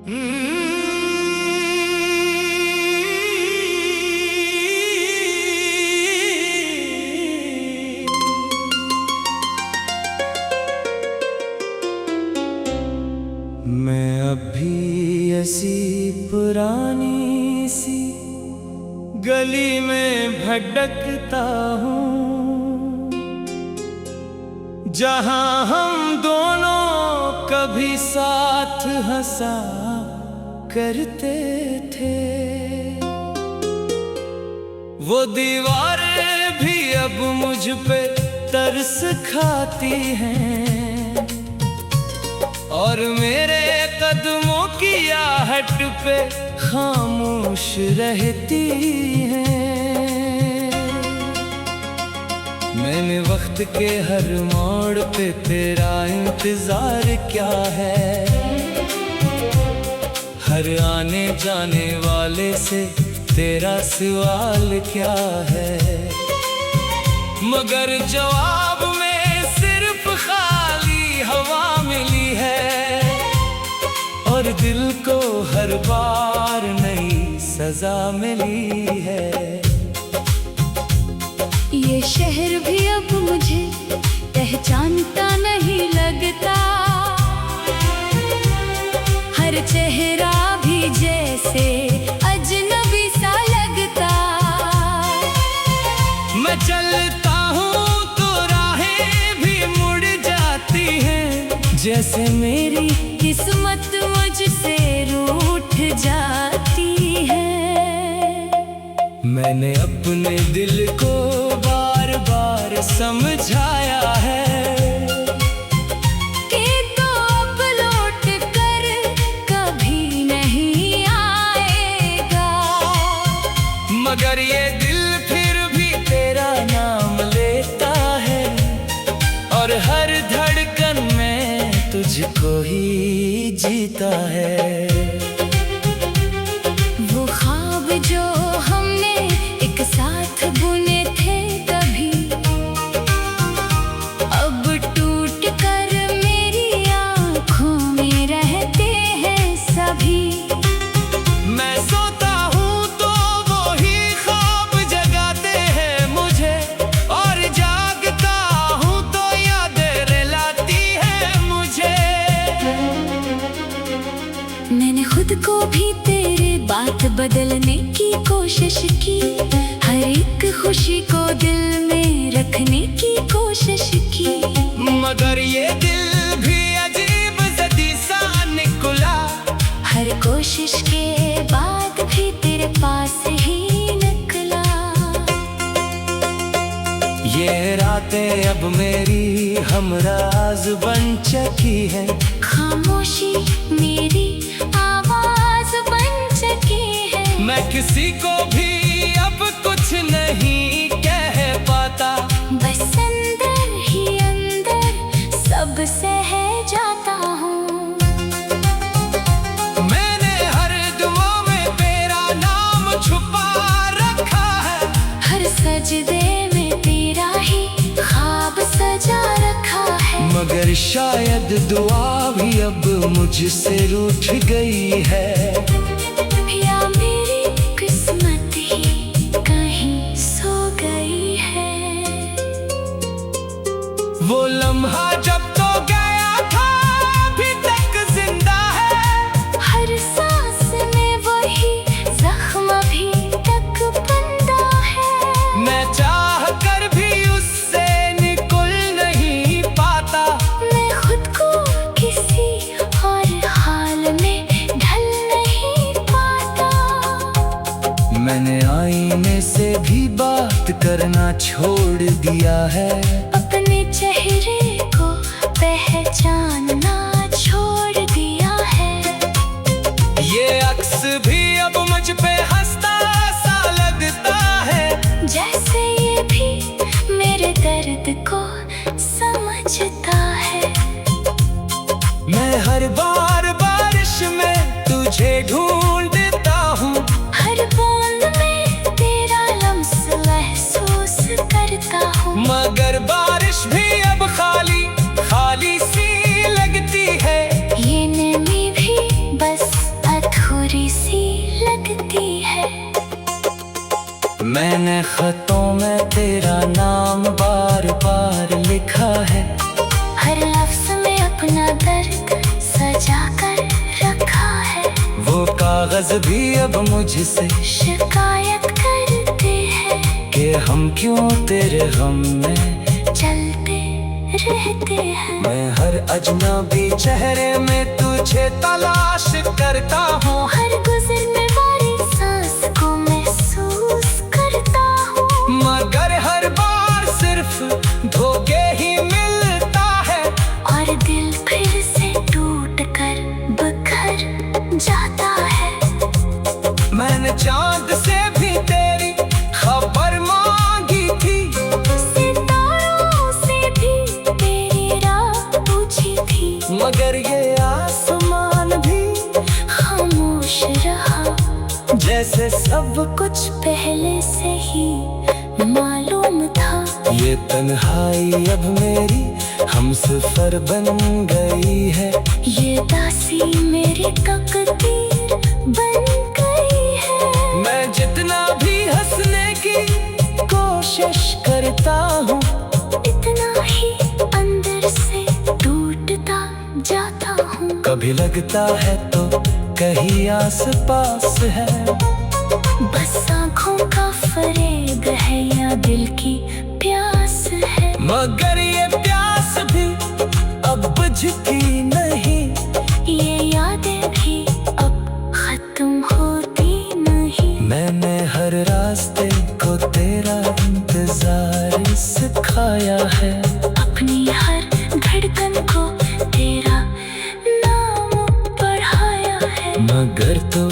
मैं अभी ऐसी पुरानी सी गली में भटकता हूँ, जहाँ हम दोनों कभी साथ हंसा करते थे। वो दीवारें भी अब मुझ पे तरस खाती हैं और मेरे कदमों की आहट पे खामोश रहती हैं। मैंने वक्त के हर मोड़ पे तेरा इंतजार क्या है, हर आने जाने वाले से तेरा सवाल क्या है, मगर जवाब में सिर्फ खाली हवा मिली है और दिल को हर बार नई सजा मिली है। ये शहर भी अब मुझे पहचानता नहीं लगता, हर चेहरा भी जैसे अजनबी सा लगता। मैं चलता हूँ तो राहें भी मुड़ जाती हैं, जैसे मेरी किस्मत मुझसे रूठ जाती है। मैंने अपने दिल को बार बार समझाया है कि तो अब लौट कर कभी नहीं आएगा, मगर ये दिल फिर भी तेरा नाम लेता है और हर धड़कन में तुझको ही जीता है। वो ख्वाब जो हमने एक साथ बुने थे कभी, अब टूट कर मेरी आँखों में रहते हैं सभी। मैं सोता हूँ तो वो ही ख्वाब जगाते हैं मुझे, और जागता हूँ तो यादें रुलाती है मुझे। मैंने खुद को भी तेरे बात बदलने की कोशिश की, हर एक खुशी को दिल में रखने की कोशिश की, मगर ये दिल भी अजीब जदी सा निकला। हर कोशिश के बाद भी तेरे पास ही निकला। ये रातें अब मेरी हमराज बन चुकी है, खामोशी मेरी आवाज बन चुकी है। मैं किसी को भी अब कुछ नहीं कह पाता, बस अंदर ही अंदर सब सह जाता हूँ। मैंने हर दुआ में तेरा नाम छुपा रखा है, हर सजदे में तेरा ही ख्वाब सजा रखा है, मगर शायद दुआ भी अब मुझसे रूठ गई है। या मेरी किस्मत ही कहीं सो गई है। वो लम्हा जब तो गया था अभी तक जिंदा है, हर सांस में वही जख्म अभी तक बंदा है। मैं चाह कर भी उससे निकल नहीं पाता, मैं खुद को किसी और हाल में ढल नहीं पाता। मैंने आईने से भी बात करना छोड़ दिया है, अपने चेहरे को पहचानना छोड़ दिया है। ये अक्स भी अब मुझ पे हंसता सा लगता है, जैसे ये भी मेरे दर्द को समझता है। मैं हर बार बारिश में तुझे ढूंढता हूँ, हर बूंद में तेरा लम्स महसूस करता हूँ, मगर बारिश भी अब खाली खाली सी लगती है। ये नमी भी बस राज भी अब मुझसे शिकायत करते हैं कि हम क्यों तेरे गम में चलते रहते हैं। मैं हर अजनबी चेहरे में तुझे तलाश करता हूँ, हर गुजरने वाली सांस को महसूस करता हूँ, मगर हर बार सिर्फ धोखे ही मिलता है और दिल फिर से टूट कर बिखर जाता है। मैंने चांद से भी तेरी खबर मांगी थी, सितारों से भी तेरी राह पूछी थी, मगर ये आसमान भी खामोश रहा, जैसे सब कुछ पहले से ही मालूम था। ये तन्हाई अब मेरी हमसफर बन गई है, ये दासी मेरी तकदीर बन गई है। मैं जितना भी हंसने की कोशिश करता हूँ, इतना ही अंदर से टूटता जाता हूँ। कभी लगता है तो कहीं आस पास है, बस आँखों का फरेब है या दिल की प्यास है, मगर ये प्यास भी अब बुझती नहीं, ये यादें भी अब खत्म होती नहीं। मैंने हर रास्ते को तेरा इंतजार सिखाया है, अपनी हर धड़कन को तेरा नाम पढ़ाया है, मगर तो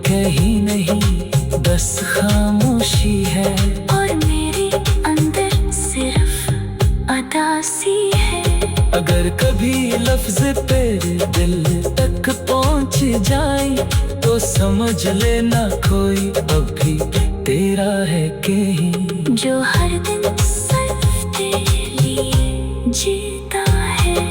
कहीं नहीं बस खामोशी है, और मेरे अंदर सिर्फ अदासी है। अगर कभी लफ्ज तेरे दिल तक पहुंच जाए तो समझ लेना कोई अब भी तेरा है कहीं, जो हर दिन सिर्फ तेरे लिए जीता है।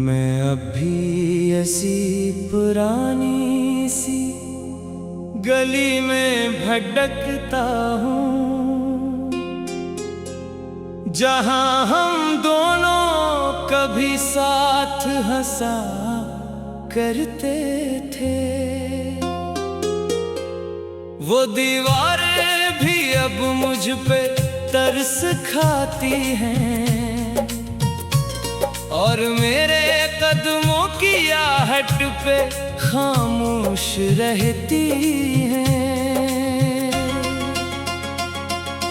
मैं अभी ऐसी पुरानी सी गली में भटकता हूँ, जहाँ हम दोनों कभी साथ हंसा करते थे। वो दीवारें भी अब मुझ पे तरस खाती हैं, और मेरे कदमों की आहट पे खामोश रहती हैं।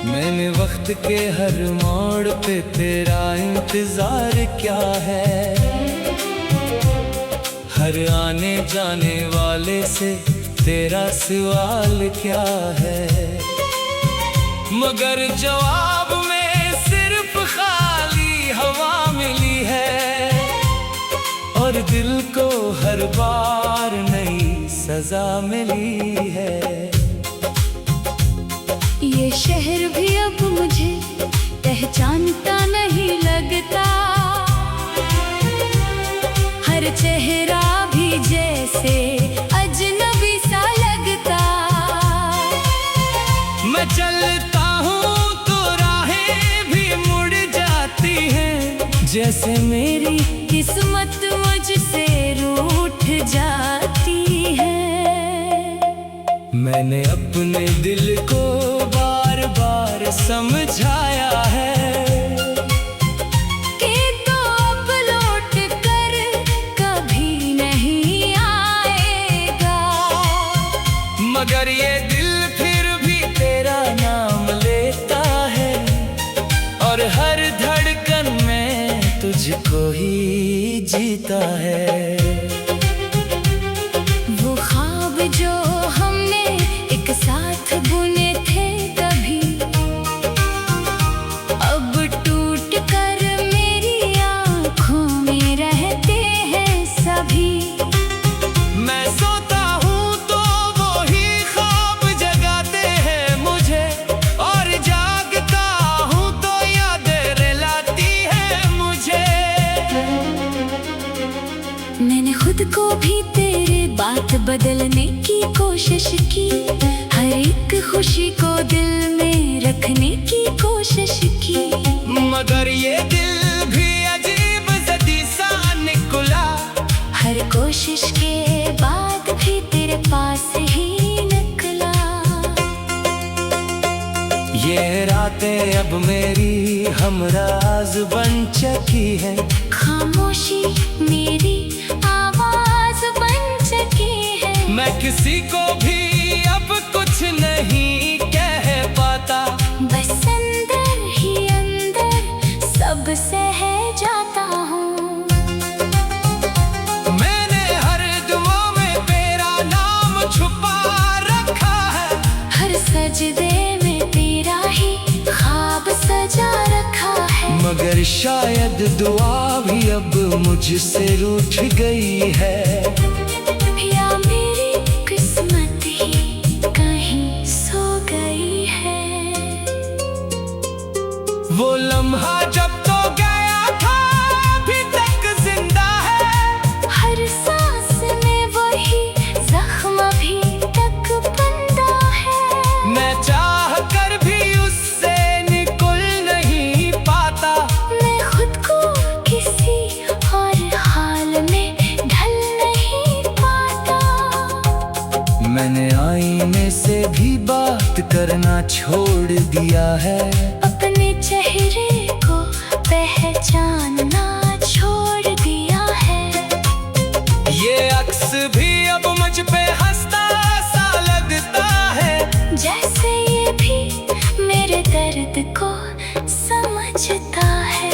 मैंने वक्त के हर मोड़ पे तेरा इंतजार क्या है, हर आने जाने वाले से तेरा सवाल क्या है, मगर जवाब में सिर्फ खाली हवा मिली है, और दिल को हर बार नई सजा मिली है। ये शहर भी अब मुझे पहचानता नहीं लगता, हर चेहरा भी जैसे अजनबी सा लगता। मैं चलता हूँ तो राहें भी मुड़ जाती हैं, जैसे मेरी किस्मत मुझसे रूठ जाती है। मैंने अपने दिल को बार बार समझाया है कि तो अब लौट कर कभी नहीं आएगा, मगर ये दिल फिर भी तेरा नाम लेता है, और हर धड़कन में तुझको ही जीता है। वो ख्वाब जो हमने एक साथ बुने थे कभी, अब टूट कर मेरी आँखों में रहते हैं सभी। मैं सोता हूँ तो वो ही ख्वाब जगाते हैं मुझे, और जागता हूँ तो यादें रुलाती है मुझे। मैंने खुद को भी तेरे बात बदलने की कोशिश की, हर एक खुशी को दिल में रखने की कोशिश की। मगर ये दिल भी अजीब जदी सा निकला, हर कोशिश के बाद भी तेरे पास ही निकला। ये रातें अब मेरी हमराज बन चुकी है, खामोशी मेरी आवाज बन चुकी है। मैं किसी को भी अब कुछ नहीं कह पाता, बस अंदर ही अंदर सब सह जाता हूँ। मैंने हर दुआ में तेरा नाम छुपा रखा है, हर सजदे में तेरा ही ख्वाब सजा रखा है। मगर शायद दुआ भी अब मुझसे रूठ गई है, या मेरी किस्मत ही कहीं सो गई है। वो लम्हा जब तो गया था अभी तक जिंदा है, हर सांस में वही जख्म अभी तक बंदा है। मैं चाह कर भी उससे निकल नहीं पाता, मैं खुद को किसी और हाल में ढल नहीं पाता। मैंने आईने से भी बात करना छोड़ दिया है, अपने चेहरे को पहचानना छोड़ दिया है। ये अक्स भी अब मुझ पे हंसता सा लगता है, जैसे ये भी मेरे दर्द को समझता है।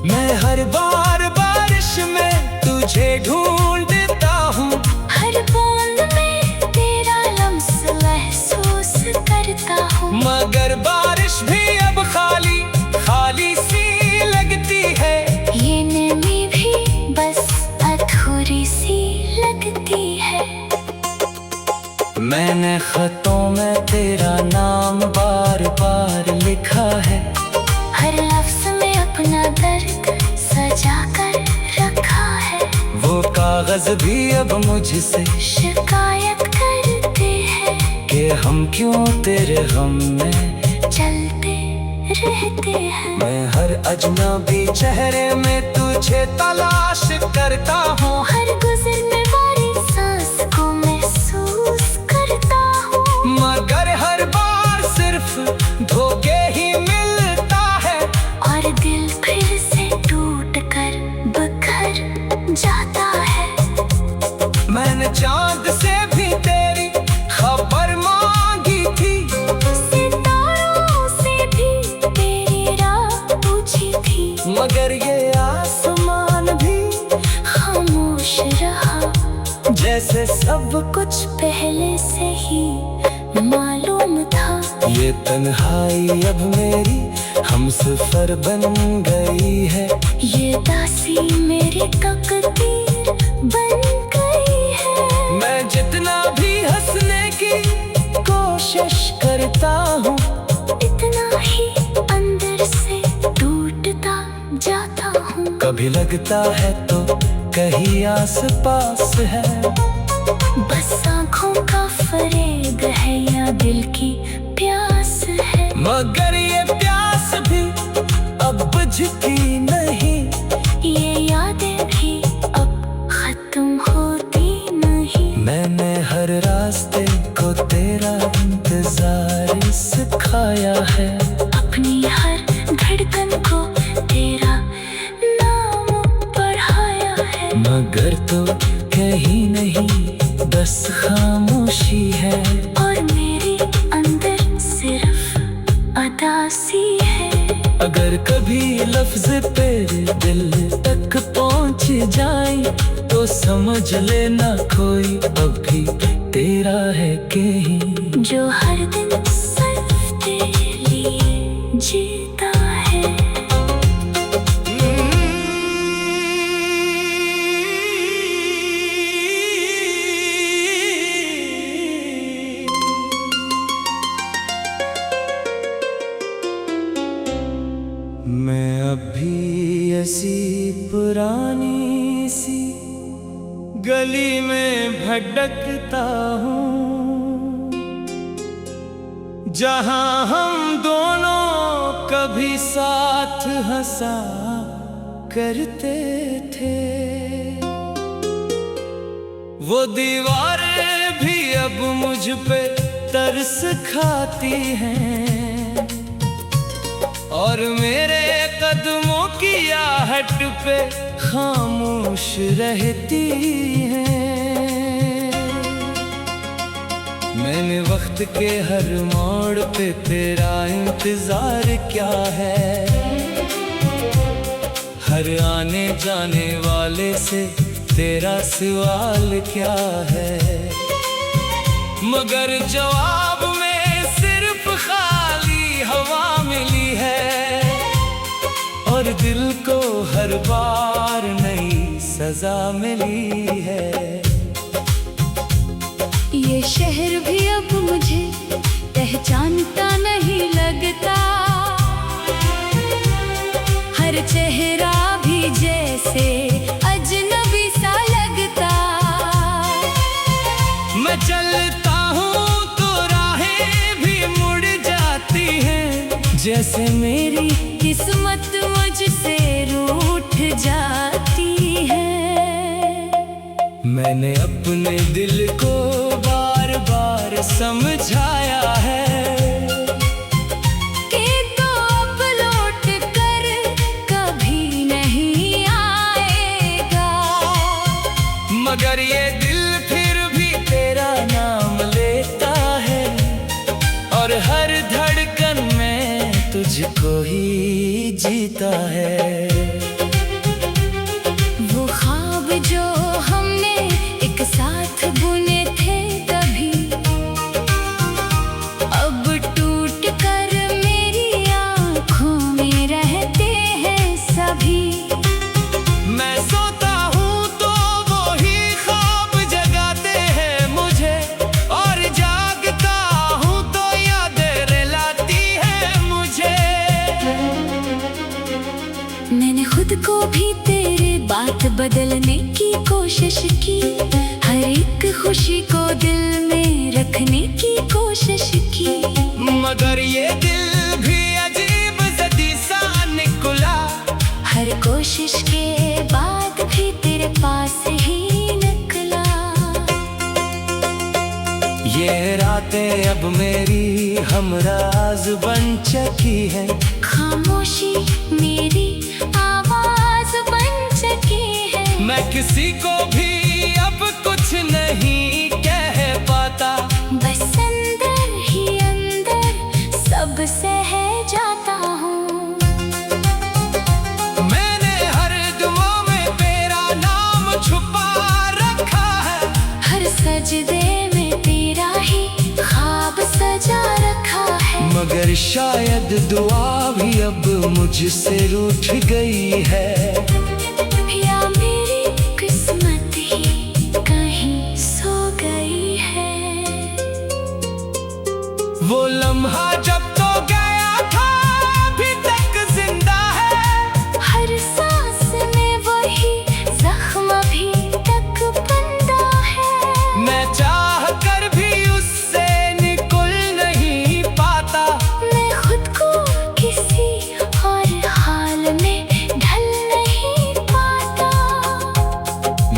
मैं हर बार बारिश में तुझे ढूंढता हूँ, हर बूंद में तेरा लम्स महसूस करता हूँ। मगर बारिश भी अब खाली खाली सी लगती है, ये नमी भी बस अधूरी सी लगती है। मैंने खतों में तेरा नाम बार बार लिखा है, हर लफ्ज में अपना दर्द सजा कर रखा है। वो कागज भी अब मुझसे शिकायत करते हैं कि हम क्यों तेरे गम में चलते रहते हैं। मैं हर अजनबी चेहरे में तुझे तलाश करता हूँ, हर गुजरने वाली सांस को महसूस करता हूँ। मगर हर बार सिर्फ धोखे ही मिलता है, और दिल फिर से टूट कर बिखर जाता है। मैंने चांद से भी तेरी खबर मांगी थी, सितारों से भी तेरी राह पूछी थी, मगर ये आसमान भी खामोश रहा। जैसे सब कुछ पहले से ही मालूम था। ये तन्हाई अब मेरी हमसफर बन गई है, ये दासी मेरी तकदीर बन गई है। मैं जितना भी हंसने की कोशिश करता हूँ, इतना ही अंदर से टूटता जाता हूँ। कभी लगता है तो कहीं आस पास है, बस आँखों का फरेब है या दिल की प्यास है। मगर ये प्यास भी अब बुझती नहीं, ये यादें भी अब खत्म होती नहीं। मैंने हर रास्ते को तेरा इंतजार सिखाया है, अपनी हर धड़कन को तेरा नाम पढ़ाया है। मगर तो कहीं नहीं बस खामोशी है, और मेरे अंदर सिर्फ अदासी है। अगर कभी लफ्ज तेरे दिल तक पहुंच जाए तो समझ लेना कोई अब भी तेरा है कहीं, जो हर दिन सिर्फ तेरे लिए जीता है। मैं अभी ऐसी पुरानी सी गली में भटकता हूँ, जहाँ हम दोनों कभी साथ हंसा करते थे। वो दीवारें भी अब मुझ पे तरस खाती हैं और मेरे कदमों की आहट पे खामोश रहती हैं। मैंने वक्त के हर मोड़ पे तेरा इंतजार क्या है, हर आने जाने वाले से तेरा सवाल क्या है, मगर जवाब में सिर्फ खाली हवा मिली है और दिल को हर बार नई सजा मिली है। ये शहर भी अब मुझे पहचानता नहीं लगता, हर चेहरा भी जैसे अजनबी सा लगता। मैं चलता हूँ तो राहें भी मुड़ जाती हैं, जैसे मेरी किस्मत मुझसे रूठ जाती है। मैंने अपने दिल को बार बार समझाया है कि तो अब लौट कर कभी नहीं आएगा, मगर ये दिल फिर भी तेरा नाम लेता है और हर धड़कन में तुझको ही जीता है। वो ख्वाब जो हमने एक साथ बुने थे तभी, अब टूट कर मेरी आँखों में रहते हैं सभी। मैं सोता हूँ तो वो ही ख्वाब जगाते हैं मुझे और जागता हूँ तो यादें रुलाती हैं मुझे। मैंने खुद को भी तेरे बात बदलने की कोशिश की, हर एक खुशी को दिल में रखने की कोशिश की, मगर ये दिल भी अजीब जदी सा निकला। हर कोशिश के बाद भी तेरे पास ही निकला। ये रातें अब मेरी हमराज बन चुकी है, खामोशी मेरी आवाज बन चुकी है। मैं किसी को भी अब कुछ नहीं कह पाता, बस अंदर ही अंदर सब सह जाता हूँ। मैंने हर दुआ में तेरा नाम छुपा रखा है, हर सजदे में तेरा ही ख्वाब सजा रखा है, मगर शायद दुआ भी अब मुझसे रूठ गई है। या मेरी किस्मत ही कहीं सो गई है। वो लम्हा जब तो गया था अभी तक जिंदा है, हर सांस में वही जख्म अभी तक बंदा है। मैं चाह कर भी उससे निकल नहीं पाता, मैं खुद को किसी और हाल में ढल नहीं पाता।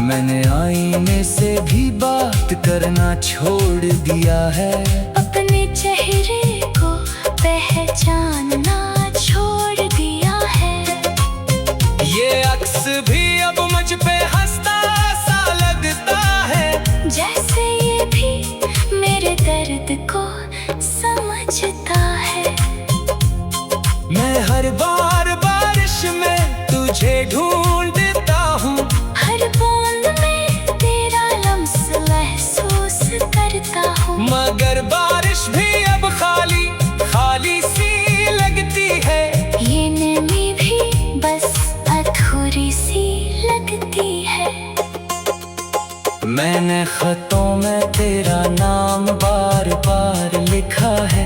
मैंने आईने से भी बात करना छोड़ दिया है, अपने चेहरे को पहचानना छोड़ दिया है। ये अक्स भी अब मुझ पे हंसता सा लगता है, जैसे ये भी मेरे दर्द को समझता है। मैं हर बार बारिश में तुझे ढूंढता हूँ, हर बूंद में तेरा लम्स महसूस करता हूँ, मगर बारिश भी अब खाली खाली सी लगती है। ये नमी भी बस अधूरी सी लगती है। मैंने खतों में तेरा नाम बार बार लिखा है,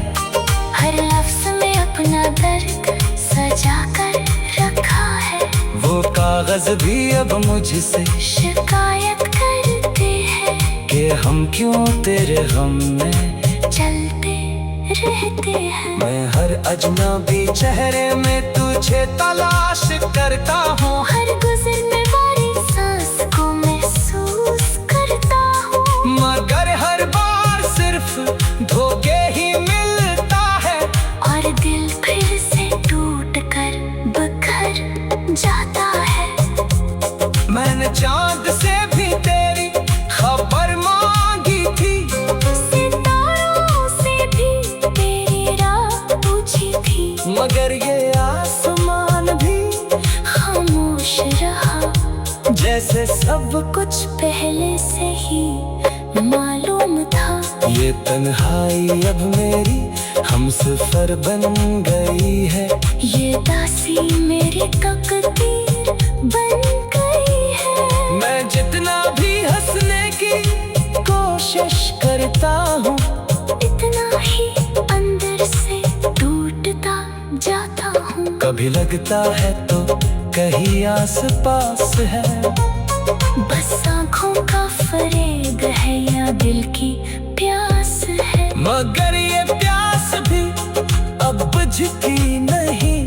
हर लफ्ज में अपना दर्द सजा कर रखा है। वो कागज भी अब मुझसे शिकायत करते हैं कि हम क्यों तेरे गम में चलते रहते हैं। मैं हर अजनबी चेहरे में तुझे तलाश करता हूँ, हर गुजरने वाली सांस को महसूस करता हूँ, मगर हर बार सिर्फ धोखे ही मिलता है और दिल फिर से टूट कर बिखर जाता है। मैंने चांद से भी तेरी खबर मांगी थी, सितारों से भी तेरी राह पूछी थी, मगर ये आसमान भी खामोश रहा, जैसे सब कुछ पहले से ही मालूम था। ये तन्हाई अब मेरी हमसफर बन गई है, ये दासी मेरी तकदीर बन गई है। मैं जितना भी हंसने की कोशिश करता हूँ, इतना ही अंदर से टूटता जाता हूँ। कभी लगता है तो कहीं आस पास है, बस आँखों का फरेब है या दिल की प्यास है, मगर ये प्यास भी अब बुझती नहीं,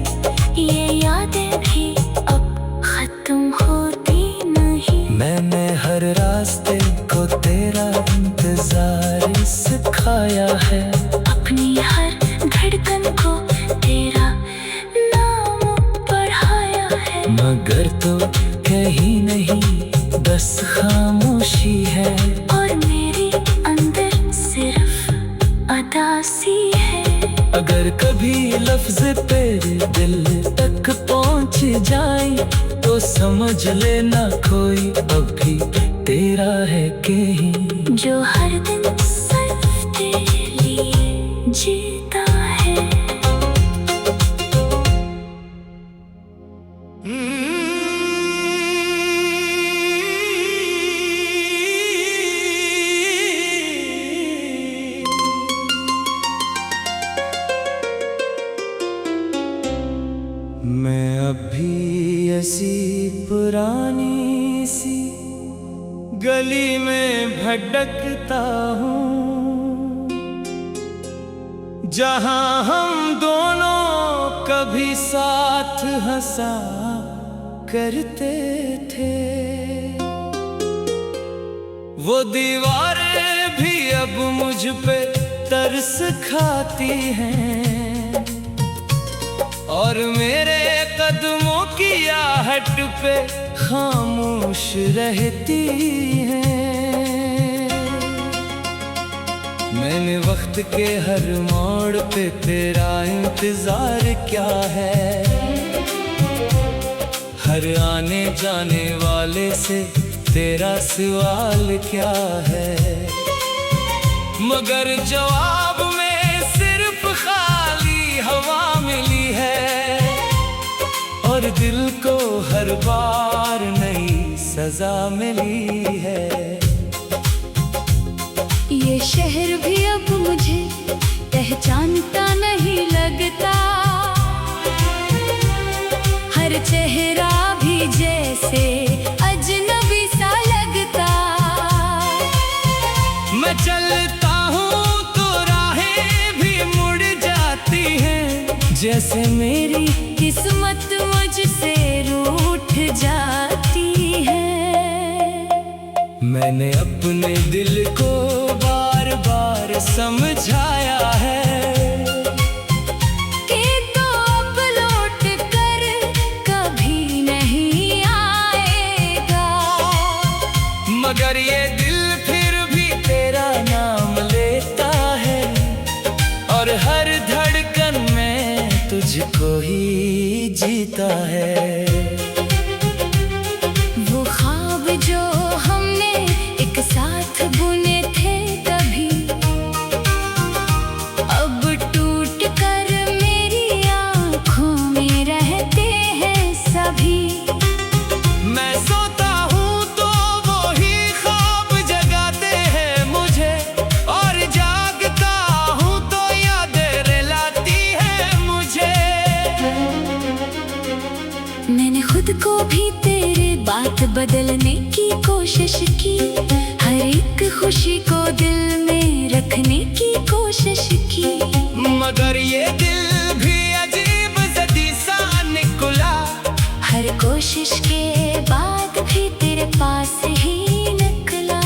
ये यादें भी अब खत्म होती नहीं। मैंने हर रास्ते को तेरा इंतजार सिखाया है, अपनी हर धड़कन को तेरा नाम पढ़ाया है, मगर तो कहीं नहीं बस खामोशी है, और मेरे अंदर सिर्फ अदासी है। अगर कभी लफ्ज तेरे दिल तक पहुंच जाए तो समझ लेना कोई अब भी तेरा है कहीं, जो हर दिन सिर्फ तेरे लिए जीता है। मैं अभी ऐसी पुरानी सी गली में भटकता हूँ, जहाँ हम दोनों कभी साथ हंसा करते थे। वो दीवारें भी अब मुझ पे तरस खाती हैं, और मेरे कदमों की आहट पे खामोश रहती हैं। मैंने वक्त के हर मोड़ पे तेरा इंतजार क्या है, हर आने जाने वाले से तेरा सवाल क्या है, मगर जवाब में सिर्फ खाली हवा मिली है, और दिल को हर बार नई सजा मिली है। ये शहर भी अब मुझे पहचानता नहीं लगता, हर चेहरा भी जैसे अजनबी सा लगता। मैं चलता हूँ तो राहें भी मुड़ जाती हैं, जैसे मेरी किस्मत मुझसे रूठ जाती है। मैंने अपने दिल को बार बार समझाया है कि तो अब लौट कर कभी नहीं आएगा, मगर ये दिल फिर भी तेरा नाम लेता है, और हर धड़कन में तुझको ही जीता है। वो ख्वाब जो हमने एक साथ बुने थे कभी, अब टूट कर मेरी आँखों में रहते हैं सभी। मैं सोता हूँ तो वो ही ख्वाब जगाते हैं मुझे, और जागता हूँ तो यादें रुलाती हैं मुझे। बात बदलने की कोशिश की, हर एक खुशी को दिल में रखने की कोशिश की। मगर ये दिल भी अजीब जदी सा निकला, हर कोशिश के बाद भी तेरे पास ही निकला।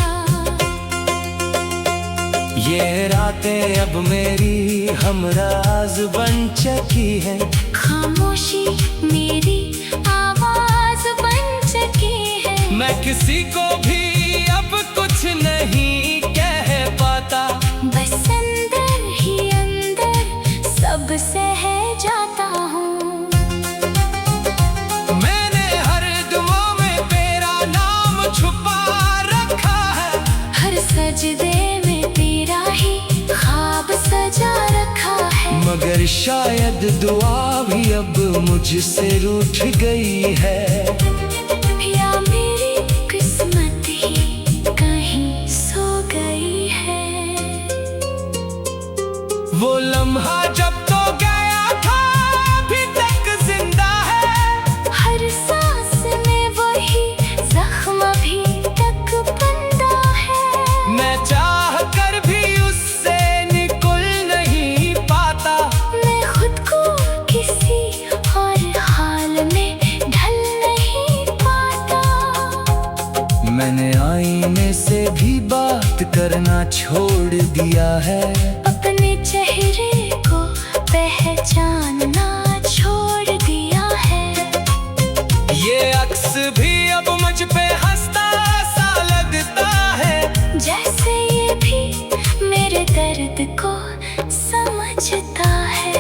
ये रातें अब मेरी हमराज बन चुकी है, खामोशी मेरी आवाज बन चुकी है। मैं किसी को भी अब कुछ नहीं कह पाता, बस अंदर ही अंदर सब सह जाता हूँ। मैंने हर दुआ में तेरा नाम छुपा रखा है, हर सजदे में तेरा ही ख्वाब सजा रखा है। मगर शायद दुआ भी अब मुझसे रूठ गई है, या मेरी किस्मत ही कहीं सो गई है। वो लम्हा जब तो गया था अभी तक जिंदा है, हर सांस में वही जख्म अभी तक बंदा है। मैं चाह कर भी उससे निकल नहीं पाता, मैं खुद को किसी और हाल में ढल नहीं पाता। मैंने आईने से भी बात करना छोड़ दिया है, अपने चेहरे को पहचानना छोड़ दिया है। ये अक्स भी अब मुझ पे हंसता सा लगता है, जैसे ये भी मेरे दर्द को समझता है।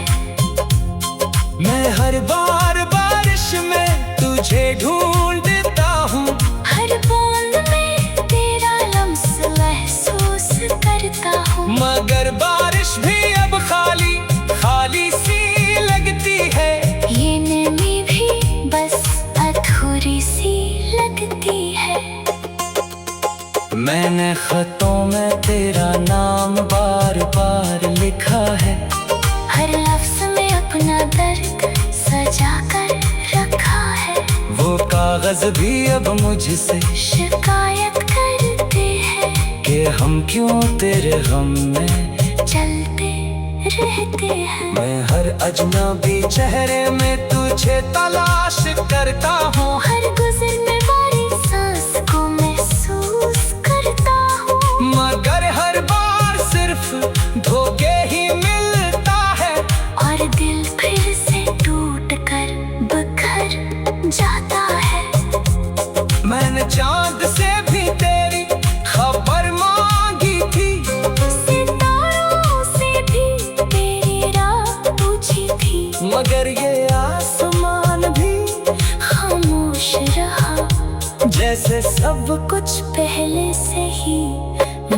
मैं हर बार बारिश में तुझे ढूंढता हूँ, हर बूंद में तेरा लम्स महसूस करता हूँ। मगर बारिश भी अब खाली खाली सी लगती है, ये नमी भी बस अधूरी सी लगती है। मैंने खतों में तेरा नाम बार बार लिखा है, हर लफ्ज में अपना दर्द सजा कर रखा है। वो कागज भी अब मुझसे शिकायत करते हैं कि हम क्यों तेरे गम में चलते रहते हैं। मैं हर अजनबी चेहरे में तुझे तलाश करता हूँ, हर गुजरने वाली सांस को महसूस करता हूँ। मगर हर बार सिर्फ धोखे ही मिलता है, और दिल फिर से टूट कर बिखर जाता है। मैंने चांद से भी तेरी खबर मांगी थी, सितारों से भी तेरी राह पूछी थी, मगर ये आसमान भी खामोश रहा। जैसे सब कुछ पहले से ही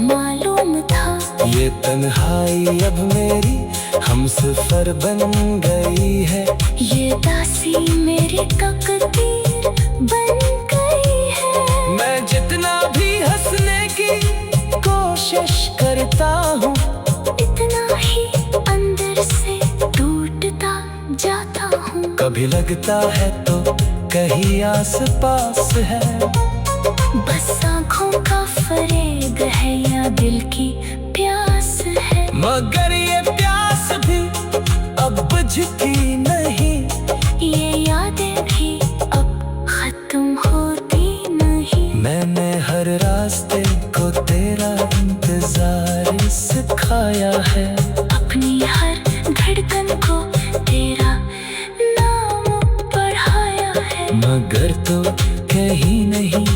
मालूम था। ये तन्हाई अब मेरी हमसफर बन गई है, ये दासी मेरी तकदीर बन गई है। मैं जितना भी हंसने की कोशिश करता हूँ, इतना ही अंदर से टूटता जाता हूँ। कभी लगता है तो कहीं आस पास है, बस आँखों का फरेब है या दिल की प्यास है। मगर ये प्यास भी अब बुझती नहीं, ये यादें भी अब खत्म होती नहीं। मैंने हर रास्ते को तेरा इंतजार सिखाया है, अपनी हर धड़कन को तेरा नाम पढ़ाया है। मगर तो कहीं नहीं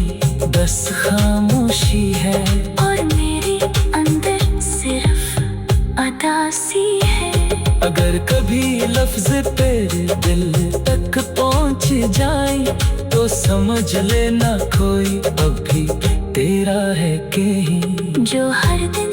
बस खामोशी है, और मेरे अंदर सिर्फ अदासी है। अगर कभी लफ्ज तेरे दिल तक पहुंच जाए तो समझ लेना कोई अब भी तेरा है कहीं। जो हर दिन